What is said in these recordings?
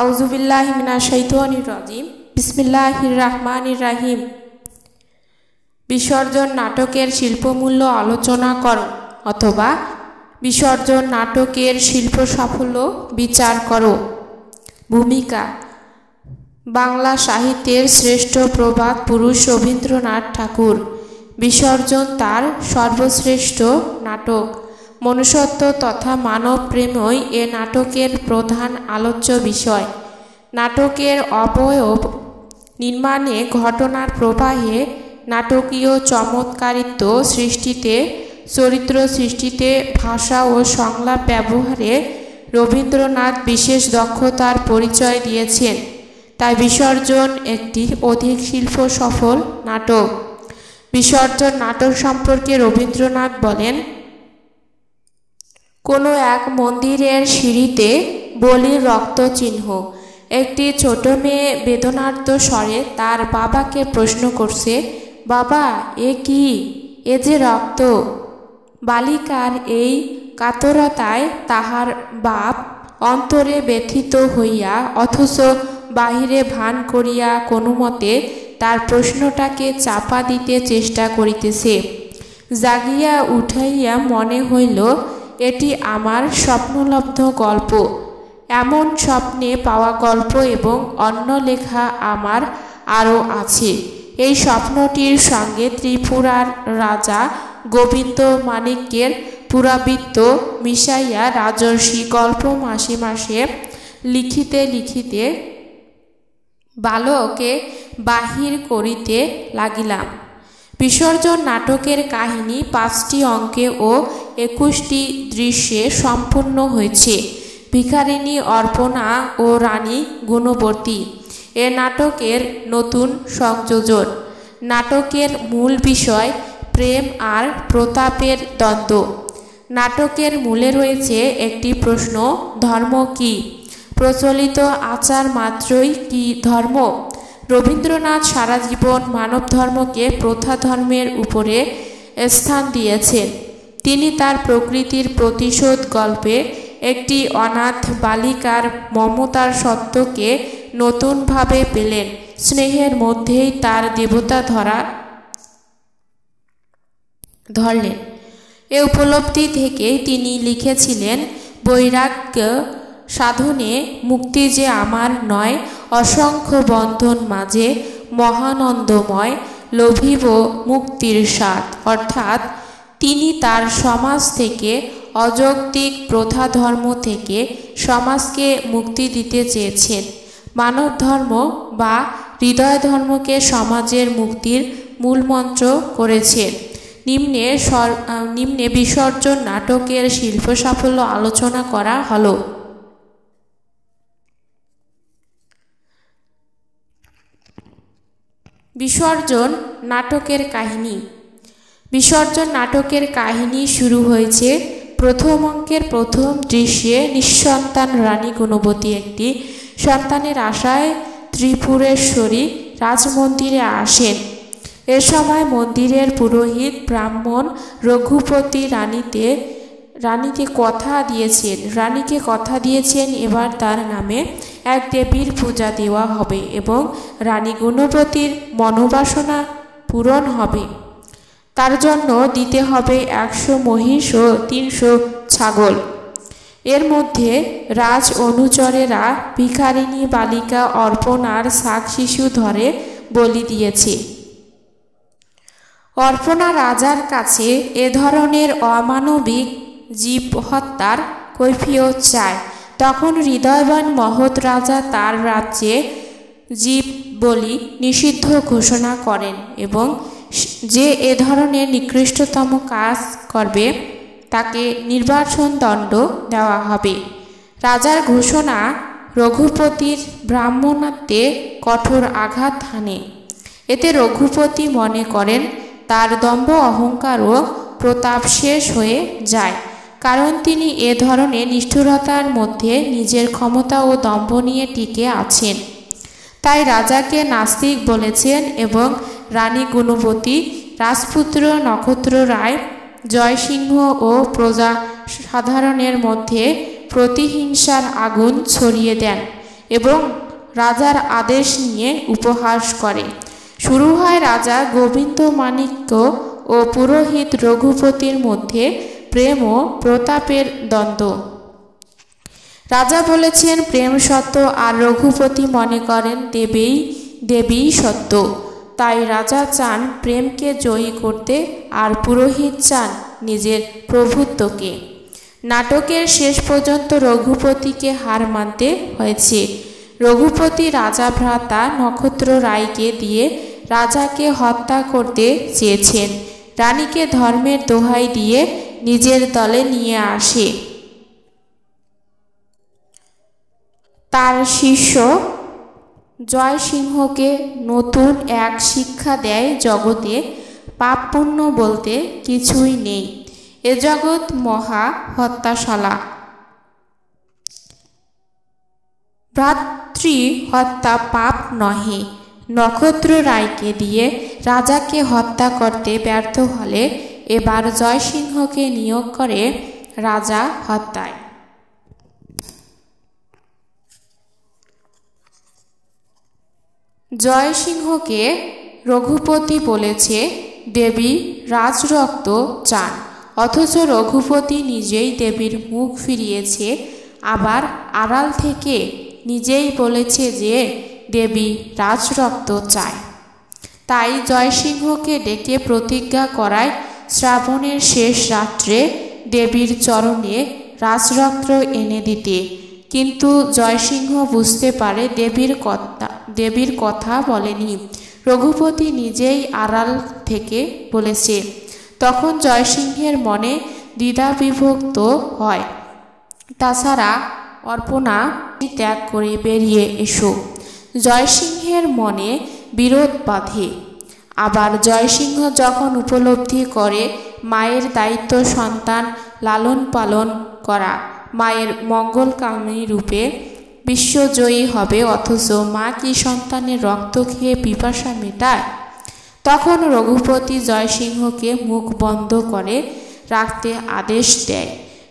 আউযুবিল্লাহি মিনাশ শাইতানির রাজিম। বিসমিল্লাহির রাহমানির রাহিম। বিসর্জন নাটকের শিল্পমূল্য আলোচনা করো অথবা বিসর্জন নাটকের শিল্প সাফল্য বিচার করো। ভূমিকা: বাংলা সাহিত্যের শ্রেষ্ঠ প্রবাদ পুরুষ রবীন্দ্রনাথ ঠাকুর। বিসর্জন তার সর্বশ্রেষ্ঠ নাটক। মনুষ্যত্ব তথা মানব প্রেমই এ নাটকের প্রধান আলোচ্য বিষয়। নাটকের অবয়ব নির্মাণে, ঘটনার প্রবাহে, নাটকীয় চমৎকারিত্ব সৃষ্টিতে, চরিত্র সৃষ্টিতে, ভাষা ও সংলাপ ব্যবহারে রবীন্দ্রনাথ বিশেষ দক্ষতার পরিচয় দিয়েছেন। তাই বিসর্জন একটি অধিক শিল্প সফল নাটক। বিসর্জন নাটক সম্পর্কে রবীন্দ্রনাথ বলেন, কোনো এক মন্দিরের সিঁড়িতে বলির রক্ত চিহ্ন। একটি ছোট মেয়ে বেদনার্ত স্বরে তার বাবাকে প্রশ্ন করছে, বাবা, এ কি? এ যে রক্ত। বালিকার এই কাতরতায় তাহার বাপ অন্তরে ব্যথিত হইয়া অথচ বাহিরে ভান করিয়া কোনোমতে তার প্রশ্নটাকে চাপা দিতে চেষ্টা করিতেছে। জাগিয়া উঠাইয়া মনে হইল, এটি আমার স্বপ্নলব্ধ গল্প। এমন স্বপ্নে পাওয়া গল্প এবং অন্য লেখা আমার আরও আছে। এই স্বপ্নটির সঙ্গে ত্রিপুরার রাজা গোবিন্দ মাণিক্যের পুরাবৃত্ত মিশাইয়া রাজর্ষি গল্প মাসে মাসে লিখিতে লিখিতে বালকে বাহির করিতে লাগিলাম। বিসর্জন নাটকের কাহিনী 5টি অঙ্কে ও 21টি দৃশ্যে সম্পূর্ণ হয়েছে। ভিখারিণী অর্পণা ও রানী গুণবতী এ নাটকের নতুন সংযোজন। নাটকের মূল বিষয় প্রেম আর প্রতাপের দ্বন্দ্ব। নাটকের মূলে রয়েছে একটি প্রশ্ন, ধর্ম কি? প্রচলিত আচার মাত্রই কি ধর্ম? রবীন্দ্রনাথ সারা জীবন মানব ধর্মকে প্রথা ধর্মের উপরে স্থান দিয়েছেন। তিনি তার প্রকৃতির প্রতিশোধ গল্পে একটি অনাথ বালিকার মমতার সত্যকে নতুনভাবে পেলেন। স্নেহের মধ্যেই তার দেবতা ধরলেন। এ উপলব্ধি থেকেই তিনি লিখেছিলেন, বৈরাগ্য সাধনে মুক্তি যে আমার নয়, অসংখ্য বন্ধন মাঝে মহানন্দময়, লভিব মুক্তির স্বাদ। অর্থাৎ তিনি তার সমাজ থেকে, অযৌক্তিক প্রথা ধর্ম থেকে সমাজকে মুক্তি দিতে চেয়েছেন। মানব ধর্ম বা হৃদয় ধর্মকে সমাজের মুক্তির মূলমন্ত্র করেছেন। নিম্নে বিসর্জন নাটকের শিল্প সাফল্য আলোচনা করা হলো। বিসর্জন নাটকের কাহিনী। বিসর্জন নাটকের কাহিনী শুরু হয়েছে প্রথম অঙ্কের প্রথম দৃশ্যে। নিঃসন্তান রানী গুণবতী একটি সন্তানের আশায় ত্রিপুরেশ্বরী রাজমন্দিরে আসেন। এ সময় মন্দিরের পুরোহিত ব্রাহ্মণ রঘুপতি রানীকে কথা দিয়েছেন এবার তার নামে এক দেবীর পূজা দেওয়া হবে এবং রানী গুণবতীর মনোবাসনা পূরণ হবে। তার জন্য দিতে হবে 100 মহিষ ও 300 ছাগল। এর মধ্যে রাজ অনুচরেরা ভিখারিণী বালিকা অর্পণার শাক শিশু ধরে বলি দিয়েছে। অর্পণা রাজার কাছে এ ধরনের অমানবিক জীব হত্যার কৈফিয়ত চায়। তখন হৃদয়বান মহৎ রাজা তার রাজ্যে জীব বলি নিষিদ্ধ ঘোষণা করেন এবং যে এ ধরনের নিকৃষ্টতম কাজ করবে তাকে নির্বাসন দণ্ড দেওয়া হবে। রাজার ঘোষণা রঘুপতির ব্রাহ্মণত্বে কঠোর আঘাত হানে। এতে রঘুপতি মনে করেন তার দম্ভ অহংকার ও প্রতাপ শেষ হয়ে যায়, কারণ তিনি এ ধরনের নিষ্ঠুরতার মধ্যে নিজের ক্ষমতা ও দম্ভ নিয়ে টিকে আছেন। তাই রাজাকে নাস্তিক বলেছেন এবং রানী গুণবতী, রাজপুত্র নক্ষত্র রায়, জয়সিংহ ও প্রজা সাধারণের মধ্যে প্রতিহিংসার আগুন ছড়িয়ে দেন। এবং রাজার আদেশ নিয়ে উপহাস করে। শুরু হয় রাজা গোবিন্দমাণিক্য ও পুরোহিত রঘুপতির মধ্যে প্রেম ও প্রতাপের দ্বন্দ্ব। রাজা বলেছেন প্রেম সত্য, আর রঘুপতি মনে করেন দেবী সত্য। তাই রাজা চান প্রেমকে জয়ী করতে, আর পুরোহিত চান নিজের প্রভুত্বকে। নাটকের শেষ পর্যন্ত রঘুপতিকে হার মানতে হয়েছে। রঘুপতি রাজা ভ্রাতা নক্ষত্র রায়কে দিয়ে রাজাকে হত্যা করতে চেয়েছেন। রানীকে ধর্মের দোহাই দিয়ে নিজের দলে নিয়ে আসে। তার শিষ্য জয়সিংহকে নতুন এক শিক্ষা দেয়, জগতে পাপ পুণ্য বলতে কিছুই নেই, এ জগৎ মহা হত্যাশালা। ভ্রাতৃ হত্যা পাপ নহে। নক্ষত্র রায়কে দিয়ে রাজাকে হত্যা করতে ব্যর্থ হলে এবার জয়সিংহকে নিয়োগ করে রাজা হত্যায়। জয়সিংহকে রঘুপতি বলেছে দেবী রাজরক্ত চান, অথচ রঘুপতি নিজেই দেবীর মুখ ফিরিয়েছে। আবার আড়াল থেকে নিজেই বলেছে যে দেবী রাজরক্ত চায়। তাই জয়সিংহকে ডেকে প্রতিজ্ঞা করায় শ্রাবণের শেষ রাত্রে দেবীর চরণে রাজরক্ত এনে দিতে। কিন্তু জয়সিংহ বুঝতে পারে দেবীর কথা বলেনি, রঘুপতি নিজেই আড়াল থেকে বলেছে। তখন জয়সিংহের মনে দ্বিধাবিভক্ত হয়। তাছাড়া অর্পণা ত্যাগ করে বেরিয়ে এসো। জয়সিংহের মনে বিরোধ বাঁধে। আবার জয়সিংহ যখন উপলব্ধি করে মায়ের দায়িত্ব সন্তান লালন পালন করা, মায়ের মঙ্গলকামী রূপে বিশ্বজয়ী হবে, অথচ মা কি সন্তানের রক্ত খেয়ে পিপাসা মেটায়? তখন রঘুপতি জয়সিংহকে মুখ বন্ধ করে রাখতে আদেশ দেয়।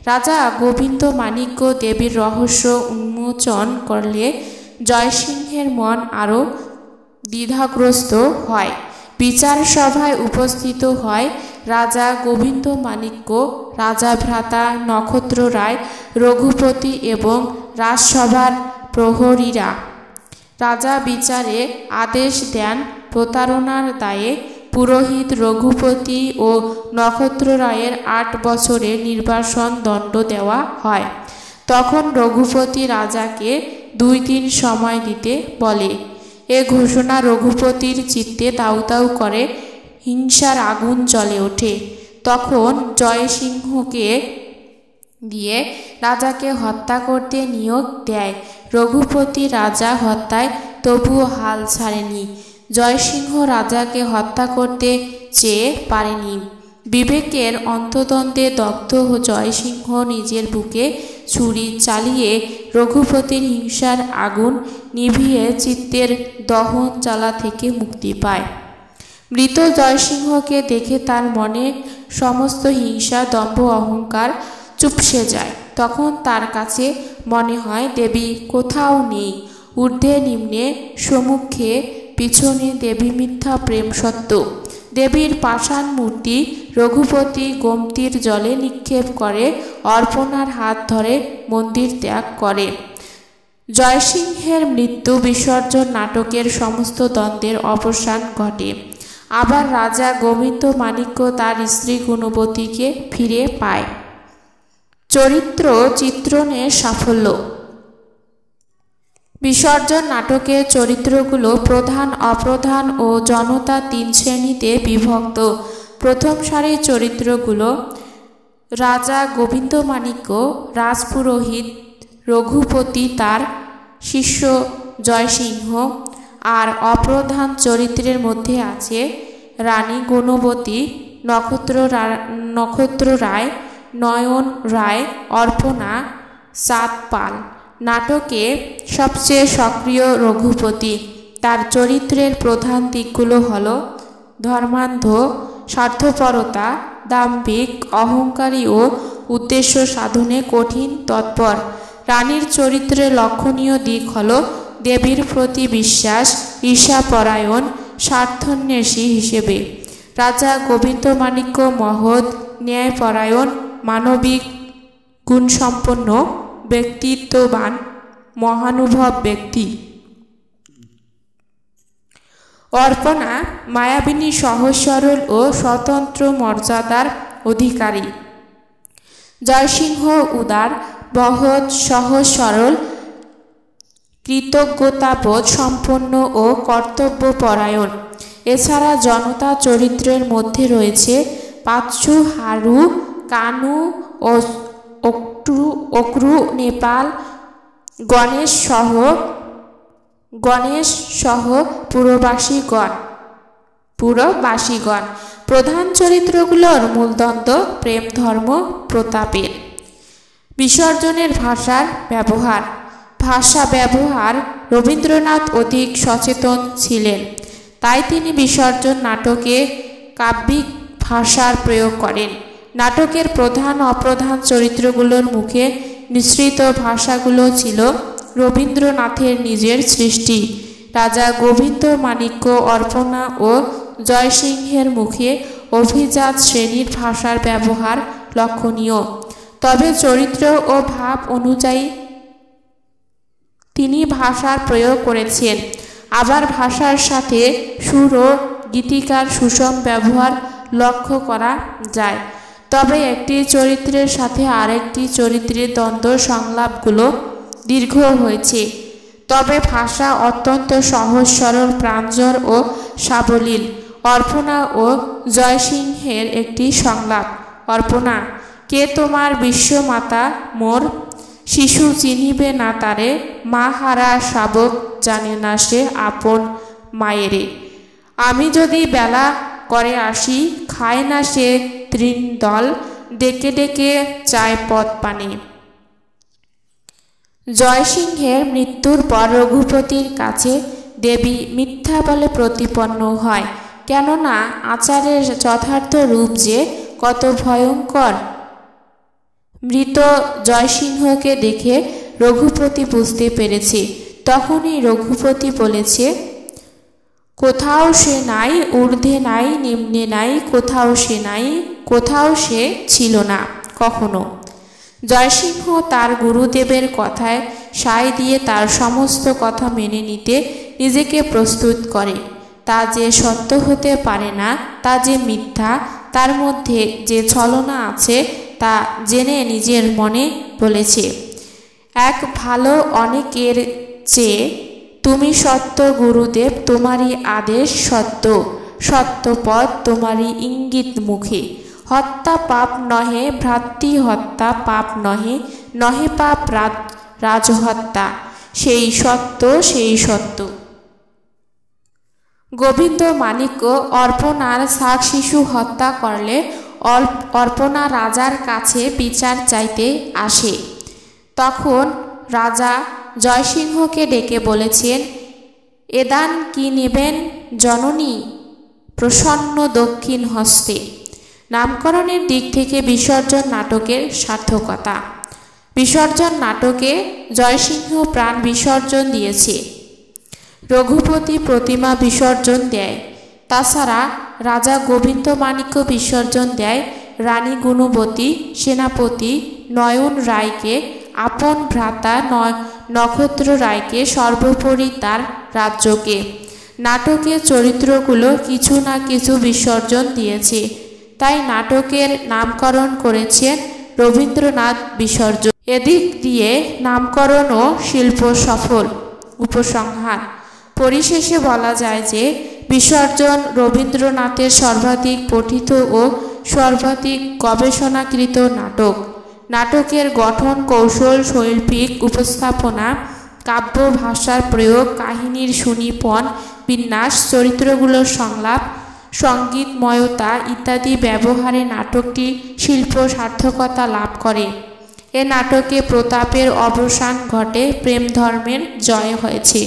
রাজা গোবিন্দমাণিক্য দেবীর রহস্য উন্মোচন করলে জয়সিংহের মন আরও দ্বিধাগ্রস্ত হয়। বিচার সভায় উপস্থিত হয় রাজা গোবিন্দমাণিক্য, রাজা ভ্রাতা নক্ষত্র রায়, রঘুপতি এবং রাজসভার প্রহরীরা। রাজা বিচারে আদেশ দেন প্রতারণার দায়ে পুরোহিত রঘুপতি ও নক্ষত্র রায়ের 8 বছরের নির্বাসন দণ্ড দেওয়া হয়। তখন রঘুপতি রাজাকে 2 দিন সময় দিতে বলে। এ ঘোষণা রঘুপতির চিত্তে দাউ দাউ করে হিংসার আগুন জ্বলে ওঠে। তখন জয়সিংহকে দিয়ে রাজাকে হত্যা করতে নিয়োগ দেয়। রঘুপতি রাজা হত্যায় তবুও হাল ছাড়েনি। জয়সিংহ রাজাকে হত্যা করতে চেয়ে পারেনি। বিবেকের অন্তদ্বন্দ্বে দগ্ধ জয়সিংহ নিজের বুকে ছুরি চালিয়ে রঘুপতির হিংসার আগুন নিভিয়ে চিত্তের দহন জ্বালা থেকে মুক্তি পায়। মৃত জয়সিংহকে দেখে তার মনে সমস্ত হিংসা, দম্ভ, অহংকার চুপসে যায়। তখন তার কাছে মনে হয় দেবী কোথাও নেই। ঊর্ধ্বে নিম্নে সম্মুখে পিছনে দেবী মিথ্যা, প্রেম সত্য। দেবীর পাষাণ মূর্তি রঘুপতি গোমতীর জলে নিক্ষেপ করে অর্পণার হাত ধরে মন্দির ত্যাগ করে। জয়সিংহের মৃত্যু বিসর্জন নাটকের সমস্ত দ্বন্দ্বের অবসান ঘটে। আবার রাজা গোবিন্দমাণিক্য তার স্ত্রী গুণবতীকে ফিরে পায়। চরিত্র চিত্রণের সাফল্য। বিসর্জন নাটকের চরিত্রগুলো প্রধান, অপ্রধান ও জনতা 3 শ্রেণীতে বিভক্ত। প্রথম সারির চরিত্রগুলো রাজা গোবিন্দমাণিক্য, রাজপুরোহিত রঘুপতি, তার শিষ্য জয়সিংহ। আর অপ্রধান চরিত্রের মধ্যে আছে রানী গুণবতী, নক্ষত্র রায়, নয়ন রায়, অর্পণা, চাঁদপাল। নাটকে সবচেয়ে সক্রিয় রঘুপতি। তার চরিত্রের প্রধান দিকগুলো হল ধর্মান্ধ, স্বার্থপরতা, দাম্ভিক, অহংকারী ও উদ্দেশ্য সাধনে কঠিন তৎপর। রানীর চরিত্রে লক্ষণীয় দিক হল দেবীর প্রতি বিশ্বাস, ঈর্ষাপরায়ণ, স্বার্থান্বেষী হিসেবে। রাজা গোবিন্দমাণিক্য মহৎ, ন্যায়পরায়ণ, মানবিক, গুণসম্পন্ন, ব্যক্তিত্ববান, মহানুভব ব্যক্তি। অর্পণা মায়াবিনী, সহজ সরল ও স্বতন্ত্র মর্যাদার অধিকারী। জয়সিংহ উদার, বহৎ, সহজ সরল, কৃতজ্ঞতাবোধ সম্পন্ন ও কর্তব্যপরায়ণ। এছাড়া জনতা চরিত্রের মধ্যে রয়েছে পাঁচু, হারু, কানু, অক্রু, নেপাল, গণেশ সহ পুরবাসীগণ। প্রধান চরিত্রগুলোর মূলদ্বন্দ্ব প্রেম, ধর্ম, প্রতাপের। বিসর্জনের ভাষা ব্যবহার রবীন্দ্রনাথ অধিক সচেতন ছিলেন, তাই তিনি বিসর্জন নাটকে কাব্যিক ভাষার প্রয়োগ করেন। নাটকের প্রধান অপ্রধান চরিত্রগুলোর মুখে মিশ্রিত ভাষাগুলো ছিল রবীন্দ্রনাথের নিজের সৃষ্টি। রাজা গোবিন্দমাণিক্য, অর্পণা ও জয়সিংহের মুখে অভিজাত শ্রেণীর ভাষার ব্যবহার লক্ষণীয়, তবে চরিত্র ও ভাব অনুযায়ী তিনি ভাষার প্রয়োগ করেছেন। আবার ভাষার সাথে সুর ও গীতিকার সুষম ব্যবহার লক্ষ্য করা যায়। তবে একটি চরিত্রের সাথে আরেকটি চরিত্রের দ্বন্দ্ব সংলাপগুলো দীর্ঘ হয়েছে। তবে ভাষা অত্যন্ত সহজ সরল, প্রাঞ্জল ও সাবলীল। অর্পণা ও জয়সিংহের একটি সংলাপ। অর্পণা: কে তোমার বিশ্বমাতা মোর, শিশু চিনিবে না তারে, মা হারা শাবক জানে না সে আপন মায়েরে। আমি যদি বেলা করে আসি, খায় না সে তৃণদল, ডেকে ডেকে চায় পদ পানি। জয়সিংহের মৃত্যুর পর রঘুপতির কাছে দেবী মিথ্যা বলে প্রতিপন্ন হয়, কেননা আচারের যথার্থ রূপ যে কত ভয়ঙ্কর। মৃত জয়সিংহকে দেখে রঘুপতি বুঝতে পেরেছে। তখনই রঘুপতি বলেছে, কোথাও সে নাই, ঊর্ধ্বে নাই, নিম্নে নাই, কোথাও সে নাই, কোথাও সে ছিল না কখনো। জয়সিংহ তার গুরুদেবের কথায় সায় দিয়ে তার সমস্ত কথা মেনে নিতে নিজেকে প্রস্তুত করে। তা যে সত্য হতে পারে না, তা যে মিথ্যা, তার মধ্যে যে ছলনা আছে তা জেনে নিজের মনে বলেছে, এক ভালো অনেকের চেয়ে তুমি সত্য গুরুদেব, তোমারই আদেশ সত্য, সত্যপদ তোমারই ইঙ্গিত মুখে। হত্যা পাপ নহে, ভ্রাতৃ হত্যা পাপ নহে, নহে পাপ রাজহত্যা, সেই সত্য, সেই সত্য। গোবিন্দমাণিক্য অর্পণার শাক শিশু হত্যা করলে অর্পণা রাজার কাছে বিচার চাইতে আসে। তখন রাজা জয়সিংহকে ডেকে বলেছেন, এদান কি নেবেন জননী, প্রসন্ন দক্ষিণ হস্তে। নামকরণের দিক থেকে বিসর্জন নাটকের সার্থকতা। বিসর্জন নাটকে জয়সিংহ প্রাণ বিসর্জন দিয়েছে, রঘুপতি প্রতিমা বিসর্জন দেয়। তাছাড়া রাজা গোবিন্দমাণিক্য বিসর্জন দেয় রানী গুণবতী, সেনাপতি নয়ন রায়কে, আপন ভ্রাতা নক্ষত্র রায়কে, সর্বোপরি তার রাজ্যকে। নাটকের চরিত্রগুলো কিছু না কিছু বিসর্জন দিয়েছে, তাই নাটকের নামকরণ করেছেন রবীন্দ্রনাথ বিসর্জন। এদিক দিয়ে নামকরণ ও শিল্প সফল। উপসংহার: পরিশেষে বলা যায় যে বিসর্জন রবীন্দ্রনাথের সর্বাধিক পঠিত ও সর্বাধিক গবেষণাকৃত নাটক। নাটকের গঠন কৌশল, শৈল্পিক উপস্থাপনা, কাব্য ভাষার প্রয়োগ, কাহিনীর সুনিপুণ বিন্যাস, চরিত্রগুলোর সংলাপ, সঙ্গীতময়তা ইত্যাদি ব্যবহারে নাটকটি শিল্প সার্থকতা লাভ করে। এ নাটকে প্রতাপের অবসান ঘটে, প্রেম ধর্মের জয় হয়েছে।